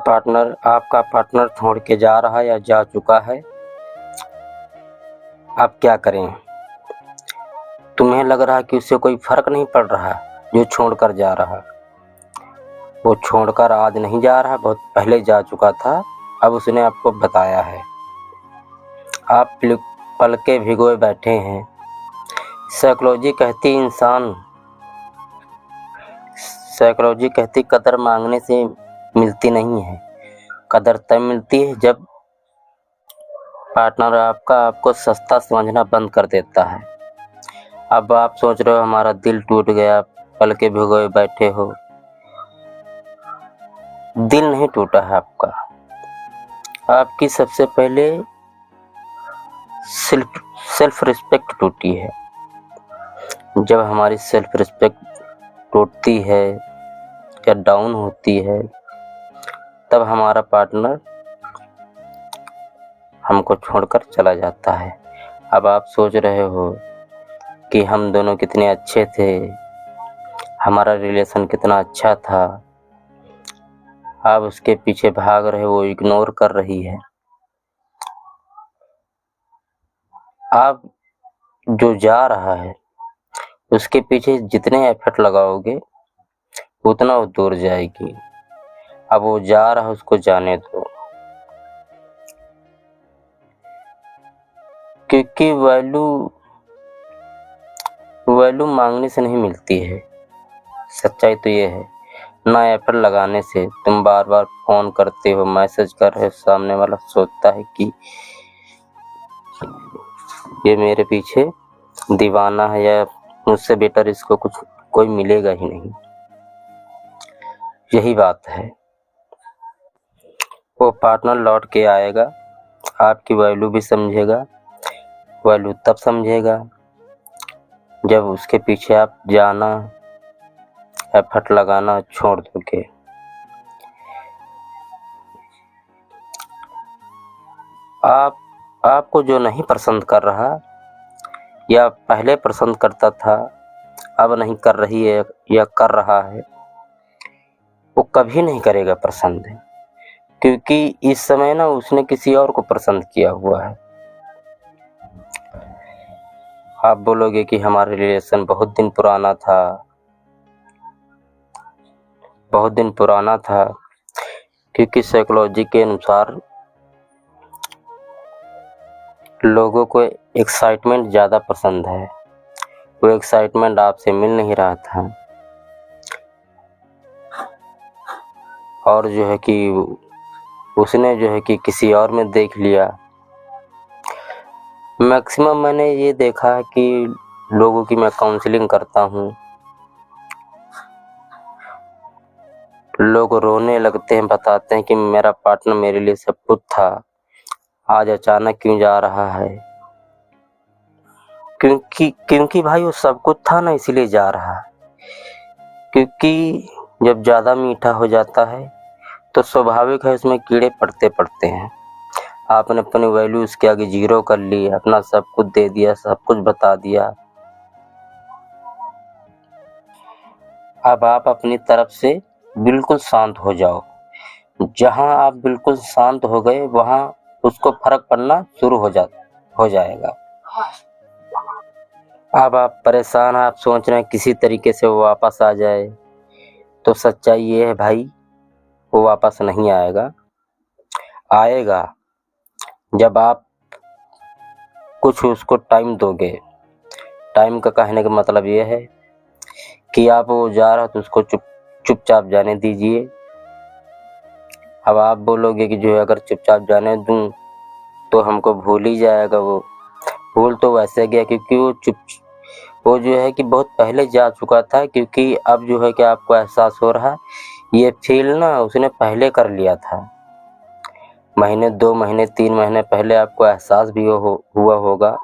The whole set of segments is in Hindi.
आपका पार्टनर छोड़ के जा रहा है या जा चुका है, आप क्या करें? तुम्हें लग रहा है कि उससे कोई फर्क नहीं पड़ रहा जो छोड़कर जा रहा। वो छोड़कर आज नहीं जा रहा, बहुत पहले जा चुका था, अब उसने आपको बताया है। आप पलके भिगोए बैठे हैं। साइकोलॉजी कहती कदर मांगने से मिलती नहीं है। कदर तब मिलती है जब पार्टनर आपको सस्ता समझना बंद कर देता है। अब आप सोच रहे हो हमारा दिल टूट गया, पलके भिगोए बैठे हो। दिल नहीं टूटा है आपका, आपकी सबसे पहले सेल्फ रिस्पेक्ट टूटी है। जब हमारी सेल्फ रिस्पेक्ट टूटती है या डाउन होती है, तब हमारा पार्टनर हमको छोड़कर चला जाता है। अब आप सोच रहे हो कि हम दोनों कितने अच्छे थे, हमारा रिलेशन कितना अच्छा था। आप उसके पीछे भाग रहे हो, वो इग्नोर कर रही है। आप जो जा रहा है उसके पीछे जितने एफर्ट लगाओगे उतना वो दूर जाएगी। अब वो जा रहा है, उसको जाने दो, क्योंकि वैल्यू मांगने से नहीं मिलती है। सच्चाई तो ये है, ना एफर्ट लगाने से। तुम बार बार फोन करते हो, मैसेज कर रहे हो, सामने वाला सोचता है कि ये मेरे पीछे दीवाना है या मुझसे बेटर इसको कोई मिलेगा ही नहीं। यही बात है। वो पार्टनर लौट के आएगा, आपकी वैल्यू भी समझेगा। वैल्यू तब समझेगा जब उसके पीछे आप जाना, एफर्ट लगाना छोड़ दोगे। आपको जो नहीं पसंद कर रहा या पहले पसंद करता था, अब नहीं कर रही है या कर रहा है, वो कभी नहीं करेगा पसंद, क्योंकि इस समय ना उसने किसी और को पसंद किया हुआ है। आप बोलोगे कि हमारा रिलेशन बहुत दिन पुराना था, क्योंकि साइकोलॉजी के अनुसार लोगों को एक्साइटमेंट ज़्यादा पसंद है। वो एक्साइटमेंट आपसे मिल नहीं रहा था, और जो है कि उसने जो है कि किसी और में देख लिया। मैक्सिमम मैंने ये देखा है कि लोगों की मैं काउंसलिंग करता हूँ, लोग रोने लगते हैं, बताते हैं कि मेरा पार्टनर मेरे लिए सब कुछ था, आज अचानक क्यों जा रहा है। क्योंकि भाई वो सब कुछ था ना, इसीलिए जा रहा है। क्योंकि जब ज़्यादा मीठा हो जाता है तो स्वाभाविक है उसमें कीड़े पड़ते हैं। आपने अपनी वैल्यू उसके आगे जीरो कर ली, अपना सब कुछ दे दिया, सब कुछ बता दिया। अब आप अपनी तरफ से बिल्कुल शांत हो जाओ। जहां आप बिल्कुल शांत हो गए, वहां उसको फर्क पड़ना शुरू हो जाएगा। अब आप परेशान, आप सोच रहे हैं किसी तरीके से वो वापस आ जाए, तो सच्चाई ये है भाई, वो वापस नहीं आएगा जब आप कुछ उसको टाइम दोगे। टाइम का कहने का मतलब ये है कि आप वो जा रहा तो उसको चुपचाप जाने दीजिए। अब आप बोलोगे कि जो है अगर चुपचाप जाने दूं तो हमको भूल ही जाएगा। वो भूल तो वैसे गया क्योंकि वो जो है कि बहुत पहले जा चुका था, क्योंकि अब जो है कि आपको एहसास हो रहा है, ये फील ना उसने पहले कर लिया था। महीने, 2 महीने, 3 महीने पहले आपको एहसास भी हुआ होगा।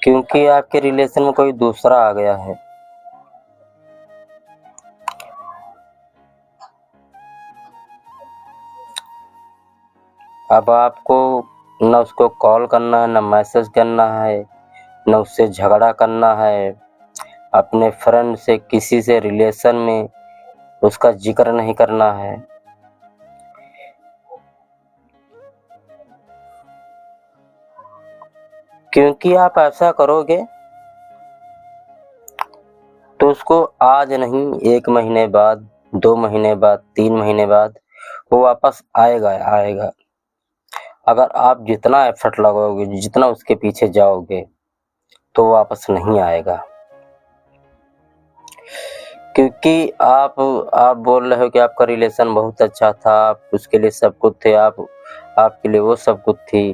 क्योंकि आपके रिलेशन में कोई दूसरा आ गया है। अब आपको न उसको कॉल करना है, न मैसेज करना है, न उससे झगड़ा करना है। अपने फ्रेंड से, किसी से रिलेशन में उसका जिक्र नहीं करना है। क्योंकि आप ऐसा करोगे तो उसको आज नहीं, 1 महीने बाद, 2 महीने बाद, 3 महीने बाद वो वापस आएगा। अगर आप जितना एफर्ट लगाओगे, जितना उसके पीछे जाओगे, तो वापस नहीं आएगा। क्योंकि आप बोल रहे हो कि आपका रिलेशन बहुत अच्छा था, आप उसके लिए सब कुछ थे, आपके लिए वो सब कुछ थी,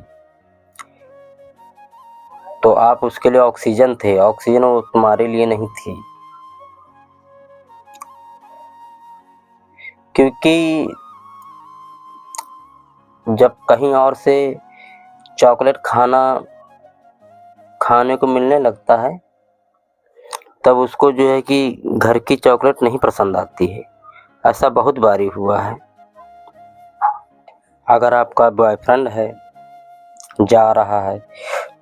तो आप उसके लिए ऑक्सीजन थे। ऑक्सीजन वो तुम्हारे लिए नहीं थी। क्योंकि जब कहीं और से चॉकलेट खाने को मिलने लगता है, तब उसको जो है कि घर की चॉकलेट नहीं पसंद आती है। ऐसा बहुत बारी हुआ है। अगर आपका बॉयफ्रेंड है, जा रहा है,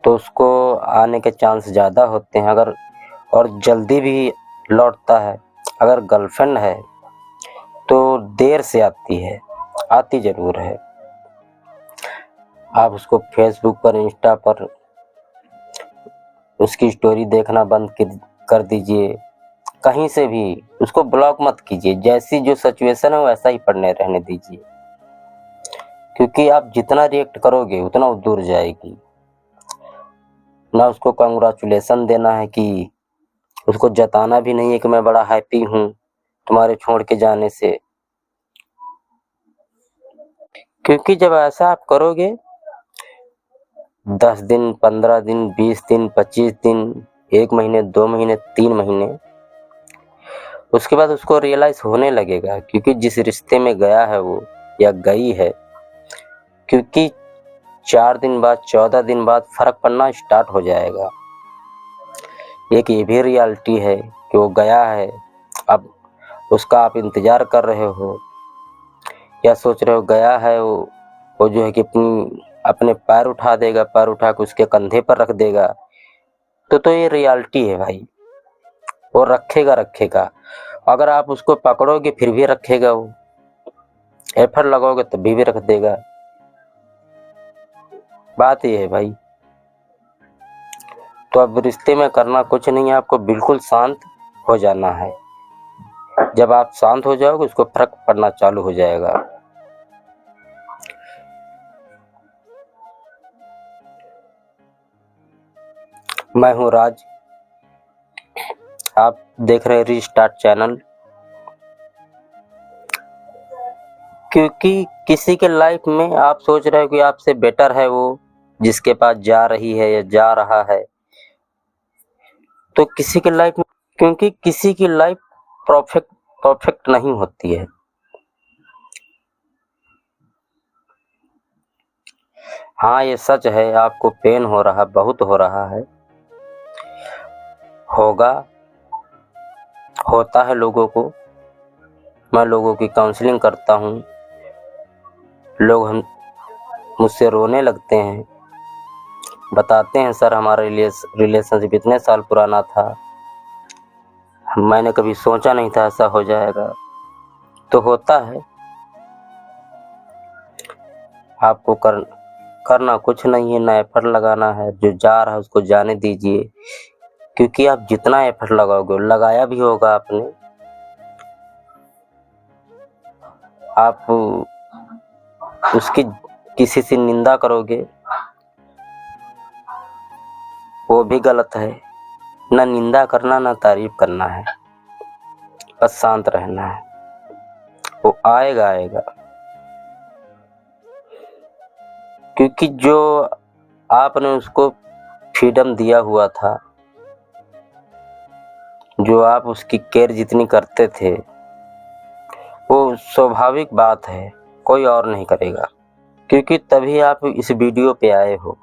तो उसको आने के चांस ज़्यादा होते हैं। अगर और जल्दी भी लौटता है। अगर गर्लफ्रेंड है तो देर से आती है, आती ज़रूर है। आप उसको फेसबुक पर, इंस्टा पर उसकी स्टोरी देखना बंद कर दीजिए। कहीं से भी उसको ब्लॉक मत कीजिए। जैसी जो सिचुएशन है वैसा ही पड़ने रहने दीजिए। क्योंकि आप जितना रिएक्ट करोगे उतना वो दूर जाएगी। ना उसको कंग्रेचुलेशन देना है, कि उसको जताना भी नहीं है कि मैं बड़ा हैप्पी हूँ तुम्हारे छोड़ के जाने से। क्योंकि जब ऐसा आप करोगे, 10 दिन, 15 दिन, 20 दिन, 25 दिन, 1 महीने, 2 महीने, 3 महीने, उसके बाद उसको रियलाइज होने लगेगा। क्योंकि जिस रिश्ते में गया है वो, या गई है, क्योंकि 4 दिन बाद, 14 दिन बाद फर्क पड़ना स्टार्ट हो जाएगा। एक ये भी रियलिटी है कि वो गया है, अब उसका आप इंतज़ार कर रहे हो, या सोच रहे हो गया है वो जो है कि अपने पैर उठा देगा, पैर उठा के उसके कंधे पर रख देगा। तो ये रियलिटी है भाई। वो रखेगा। अगर आप उसको पकड़ोगे फिर भी रखेगा। वो एफर्ट लगाओगे तब भी रख देगा। बात ये है भाई। तो अब रिश्ते में करना कुछ नहीं है, आपको बिल्कुल शांत हो जाना है। जब आप शांत हो जाओगे उसको फर्क पड़ना चालू हो जाएगा। मैं हूँ राज, आप देख रहे हैं रीस्टार्ट चैनल। क्योंकि किसी के लाइफ में आप सोच रहे हो कि आपसे बेटर है वो, जिसके पास जा रही है या जा रहा है, तो किसी के लाइफ में, क्योंकि किसी की लाइफ परफेक्ट नहीं होती है। हाँ, ये सच है, आपको पेन हो रहा, बहुत हो रहा है, होगा, होता है लोगों को। मैं लोगों की काउंसलिंग करता हूँ, लोग मुझसे रोने लगते हैं, बताते हैं सर हमारा रिलेशनशिप इतने साल पुराना था, मैंने कभी सोचा नहीं था ऐसा हो जाएगा। तो होता है। आपको करना कुछ नहीं है, ना एफर्ट लगाना है। जो जा रहा है उसको जाने दीजिए। क्योंकि आप जितना एफर्ट लगाओगे, लगाया भी होगा आपने, आप उसकी किसी से निंदा करोगे, वो भी गलत है। ना निंदा करना, ना तारीफ करना है, बस शांत रहना है। वो आएगा। क्योंकि जो आपने उसको फ्रीडम दिया हुआ था, जो आप उसकी केयर जितनी करते थे, वो स्वाभाविक बात है, कोई और नहीं करेगा। क्योंकि तभी आप इस वीडियो पे आए हो।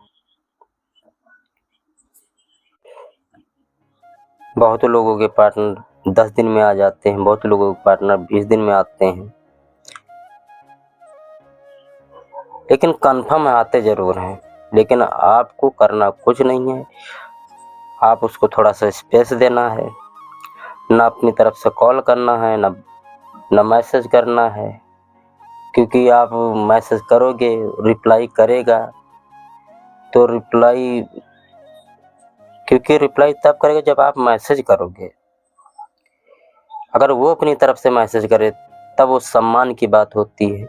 बहुत लोगों के पार्टनर 10 दिन में आ जाते हैं, बहुत लोगों के पार्टनर 20 दिन में आते हैं, लेकिन कंफर्म आते ज़रूर हैं। लेकिन आपको करना कुछ नहीं है, आप उसको थोड़ा सा स्पेस देना है। ना अपनी तरफ से कॉल करना है, ना मैसेज करना है, क्योंकि आप मैसेज करोगे, रिप्लाई करेगा तो रिप्लाई तब करेगा जब आप मैसेज करोगे। अगर वो अपनी तरफ से मैसेज करे तब वो सम्मान की बात होती है।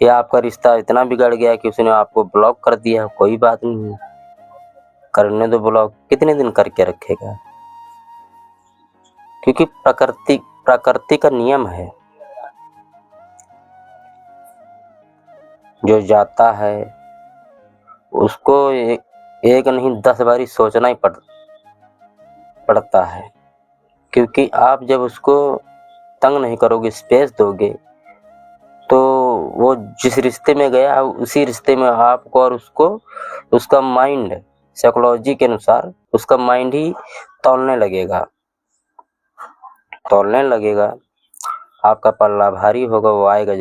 या आपका रिश्ता इतना बिगड़ गया कि उसने आपको ब्लॉक कर दिया, कोई बात नहीं, करने दो ब्लॉक, कितने दिन करके रखेगा, क्योंकि प्रकृति का नियम है, जो जाता है उसको एक नहीं 10 बारी सोचना ही पड़ता है, क्योंकि आप जब उसको तंग नहीं करोगे, स्पेस दोगे, तो वो जिस रिश्ते में गया उसी रिश्ते में आपको और उसको, उसका माइंड साइकोलॉजी के अनुसार उसका माइंड ही तौलने लगेगा, आपका पल्ला भारी होगा, वो आएगा।